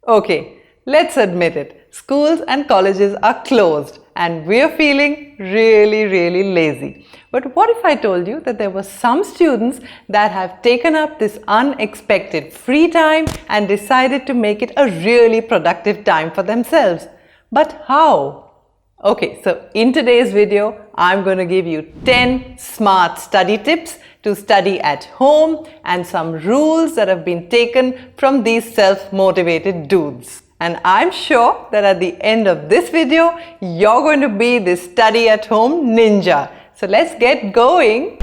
Okay, let's admit it. Schools and colleges are closed and we're feeling really lazy. But what if I told you that there were some students that have taken up this unexpected free time and decided to make it a really productive time for themselves? But how? Okay, so in today's video, I'm going to give you 10 smart study tips to study at home and some rules that have been taken from these self-motivated dudes. And I'm sure that at the end of this video, you're going to be the study at home ninja. So let's get going.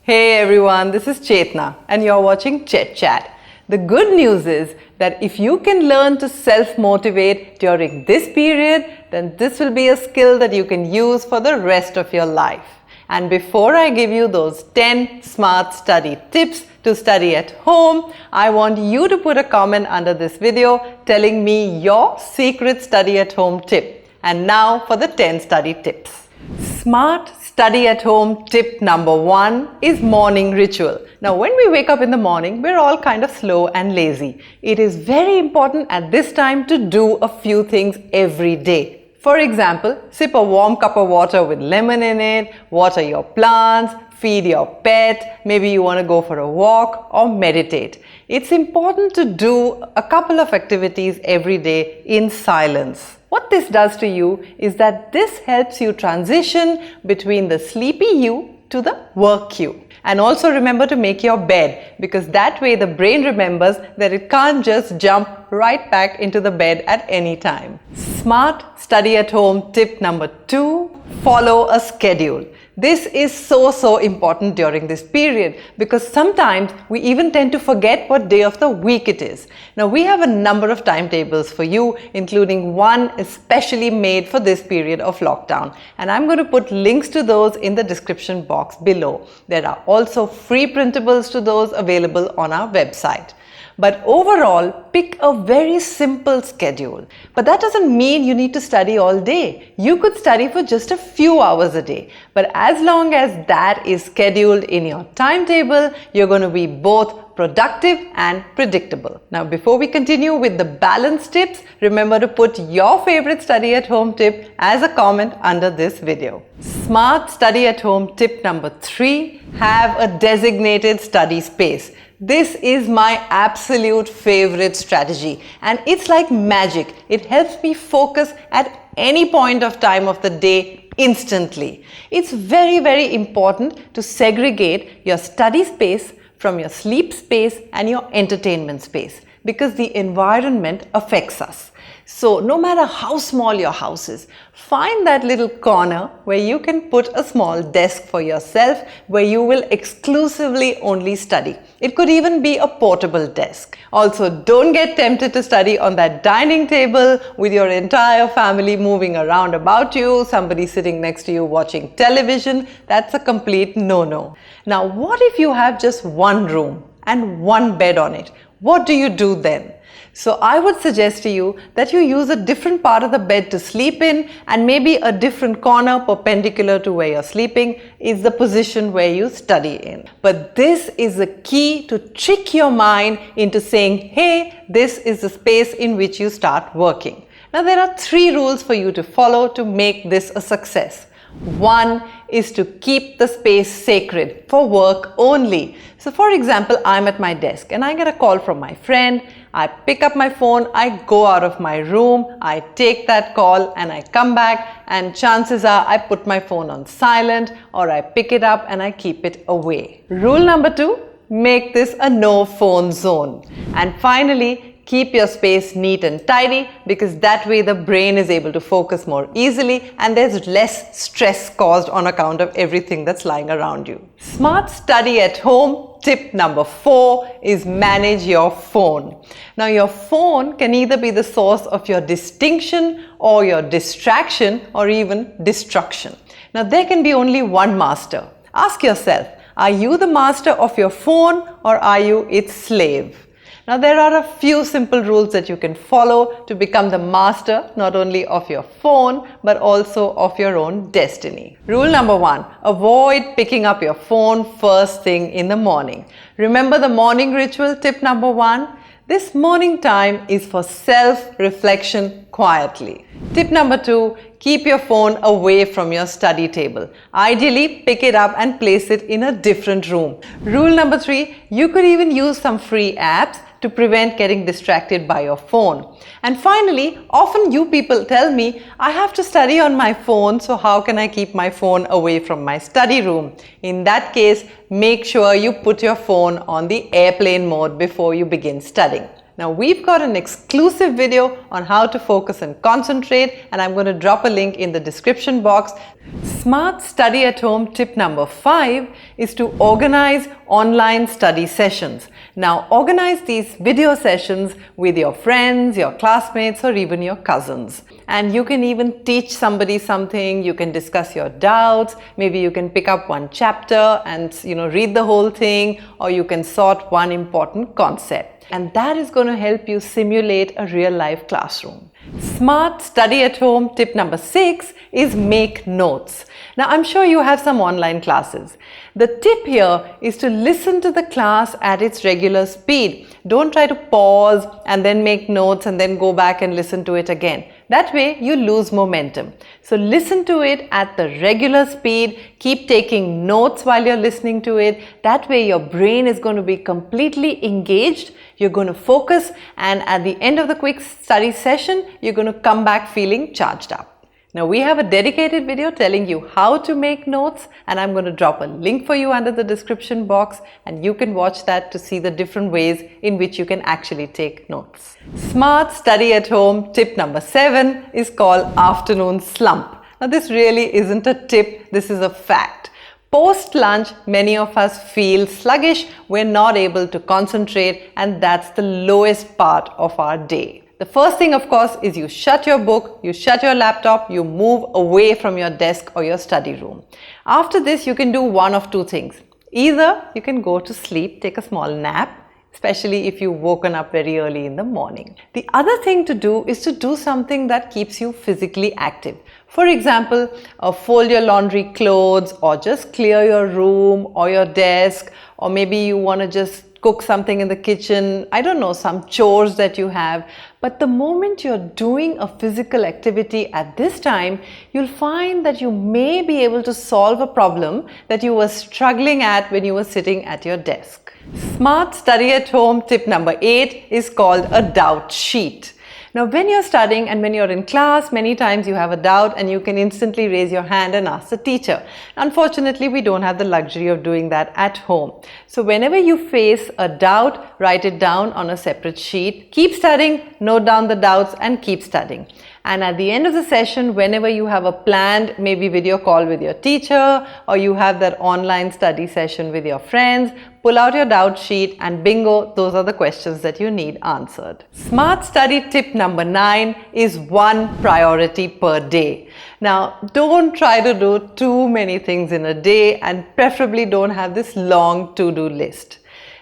Hey everyone, this is Chetna and you're watching ChetChat. The good news is that if you can learn to self-motivate during this period, then this will be a skill that you can use for the rest of your life. And before I give you those 10 smart study tips to study at home, I want you to put a comment under this video telling me your secret study at home tip. And now for the 10 study tips. Smart study at home tip number 1 is morning ritual. Now when we wake up in the morning, we're all kind of slow and lazy. It is very important at this time to do a few things every day. For example, sip a warm cup of water with lemon in it, water your plants, feed your pet, maybe you want to go for a walk or meditate. It's important to do a couple of activities every day in silence. What this does to you is that this helps you transition between the sleepy you to the work you. And also remember to make your bed, because that way the brain remembers that it can't just jump right back into the bed at any time. Smart study at home tip number 2, follow a schedule. This is so important during this period because sometimes we even tend to forget what day of the week it is. Now we have a number of timetables for you, including one especially made for this period of lockdown. And I'm going to put links to those in the description box below. There are also free printables to those available on our website. But overall, pick a very simple schedule. But that doesn't mean you need to study all day. You could study for just a few hours a day. But as long as that is scheduled in your timetable, you're going to be both productive and predictable. Now, before we continue with the balance tips, remember to put your favorite study at home tip as a comment under this video. Smart study at home tip number 3, have a designated study space. This is my absolute favorite strategy and it's like magic. It helps me focus at any point of time of the day instantly. It's very important to segregate your study space from your sleep space and your entertainment space because the environment affects us. So no matter how small your house is, find that little corner where you can put a small desk for yourself where you will exclusively only study. It could even be a portable desk. Also, don't get tempted to study on that dining table with your entire family moving around about you, somebody sitting next to you watching television. That's a complete no-no. Now, what if you have just one room and one bed on it? What do you do then? So I would suggest to you that you use a different part of the bed to sleep in and maybe a different corner perpendicular to where you're sleeping is the position where you study in. But this is the key to trick your mind into saying, hey, this is the space in which you start working. Now there are 3 rules for you to follow to make this a success. 1 is to keep the space sacred for work only. So for example, I'm at my desk and I get a call from my friend. I pick up my phone, I go out of my room, I take that call and I come back and chances are I put my phone on silent or I pick it up and I keep it away. Rule number 2, make this a no phone zone. And finally, keep your space neat and tidy because that way the brain is able to focus more easily and there's less stress caused on account of everything that's lying around you. Smart study at home tip number 4 is manage your phone. Now your phone can either be the source of your distinction or your distraction or even destruction. Now there can be only one master. Ask yourself, are you the master of your phone or are you its slave? Now, there are a few simple rules that you can follow to become the master not only of your phone but also of your own destiny. Rule number 1, avoid picking up your phone first thing in the morning. Remember the morning ritual tip number 1? This morning time is for self-reflection quietly. Tip number 2, keep your phone away from your study table. Ideally, pick it up and place it in a different room. Rule number 3, you could even use some free apps to prevent getting distracted by your phone. And finally, often you people tell me, I have to study on my phone, so how can I keep my phone away from my study room? In that case, make sure you put your phone on the airplane mode before you begin studying. Now, we've got an exclusive video on how to focus and concentrate, and I'm going to drop a link in the description box. Smart study at home tip number 5 is to organize online study sessions. Now, organize these video sessions with your friends, your classmates, or even your cousins. And you can even teach somebody something, you can discuss your doubts, maybe you can pick up one chapter and read the whole thing, or you can sort one important concept. And that is going to help you simulate a real-life classroom. Smart study at home tip number 6 is make notes. Now, I'm sure you have some online classes. The tip here is to listen to the class at its regular speed. Don't try to pause and then make notes and then go back and listen to it again. That way you lose momentum. So listen to it at the regular speed. Keep taking notes while you're listening to it. That way your brain is going to be completely engaged. You're going to focus, and at the end of the quick study session, you're going to come back feeling charged up. Now, we have a dedicated video telling you how to make notes, and I'm going to drop a link for you under the description box, and you can watch that to see the different ways in which you can actually take notes. Smart study at home tip number 7 is called afternoon slump. Now, this really isn't a tip, this is a fact. Post-lunch, many of us feel sluggish, we're not able to concentrate, and that's the lowest part of our day. The first thing, of course, is you shut your book, you shut your laptop, you move away from your desk or your study room. After this, you can do one of two things. Either you can go to sleep, take a small nap, especially if you've woken up very early in the morning. The other thing to do is to do something that keeps you physically active. For example, fold your laundry clothes, or just clear your room or your desk, or maybe you want to just cook something in the kitchen, I don't know, some chores that you have. But the moment you're doing a physical activity at this time, you'll find that you may be able to solve a problem that you were struggling at when you were sitting at your desk. Smart study at home tip number 8 is called a doubt sheet. Now, when you're studying and when you're in class, many times you have a doubt and you can instantly raise your hand and ask the teacher. Unfortunately, we don't have the luxury of doing that at home. So whenever you face a doubt, write it down on a separate sheet. Keep studying, note down the doubts, and keep studying. And at the end of the session, whenever you have a planned maybe video call with your teacher, or you have that online study session with your friends, pull out your doubt sheet and bingo, those are the questions that you need answered. Smart study tip number 9 is one priority per day. Now, don't try to do too many things in a day, and preferably don't have this long to-do list.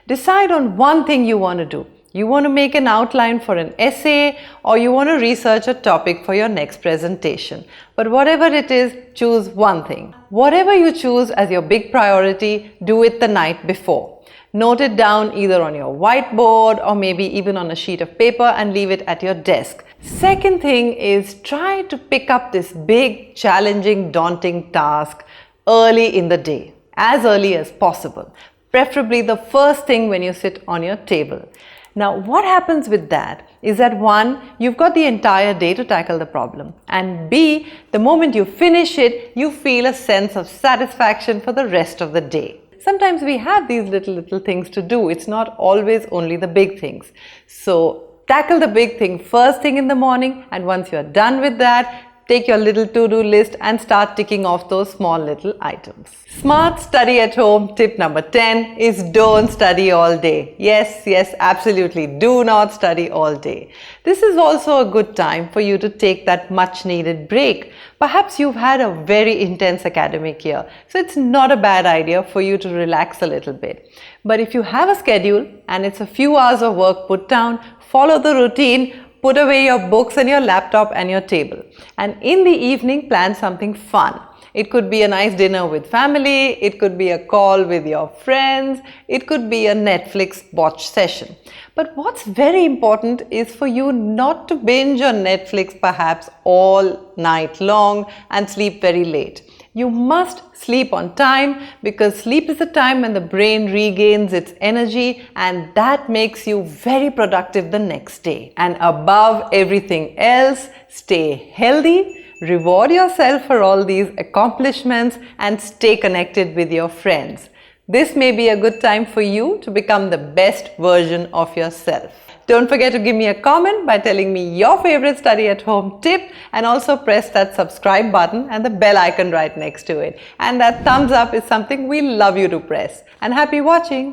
Decide on one thing you want to do. You want to make an outline for an essay, or you want to research a topic for your next presentation. But whatever it is, choose one thing. Whatever you choose as your big priority, do it the night before. Note it down either on your whiteboard or maybe even on a sheet of paper and leave it at your desk. Second thing is, try to pick up this big, challenging, daunting task early in the day, as early as possible. Preferably the first thing when you sit on your table. Now, what happens with that is that 1, you've got the entire day to tackle the problem, and B, the moment you finish it, you feel a sense of satisfaction for the rest of the day. Sometimes we have these little things to do. It's not always only the big things. So tackle the big thing first thing in the morning, and once you're done with that, take your little to-do list and start ticking off those small little items. Smart study at home tip number 10 is don't study all day. Yes, absolutely. Do not study all day. This is also a good time for you to take that much needed break. Perhaps you've had a very intense academic year, so it's not a bad idea for you to relax a little bit. But if you have a schedule and it's a few hours of work put down, follow the routine. Put away your books and your laptop and your table. And in the evening, plan something fun. It could be a nice dinner with family, it could be a call with your friends, it could be a Netflix watch session. But what's very important is for you not to binge on Netflix perhaps all night long and sleep very late. You must sleep on time because sleep is the time when the brain regains its energy and that makes you very productive the next day. And above everything else, stay healthy, reward yourself for all these accomplishments and stay connected with your friends. This may be a good time for you to become the best version of yourself. Don't forget to give me a comment by telling me your favorite study at home tip and also press that subscribe button and the bell icon right next to it. And that thumbs up is something we love you to press. And happy watching!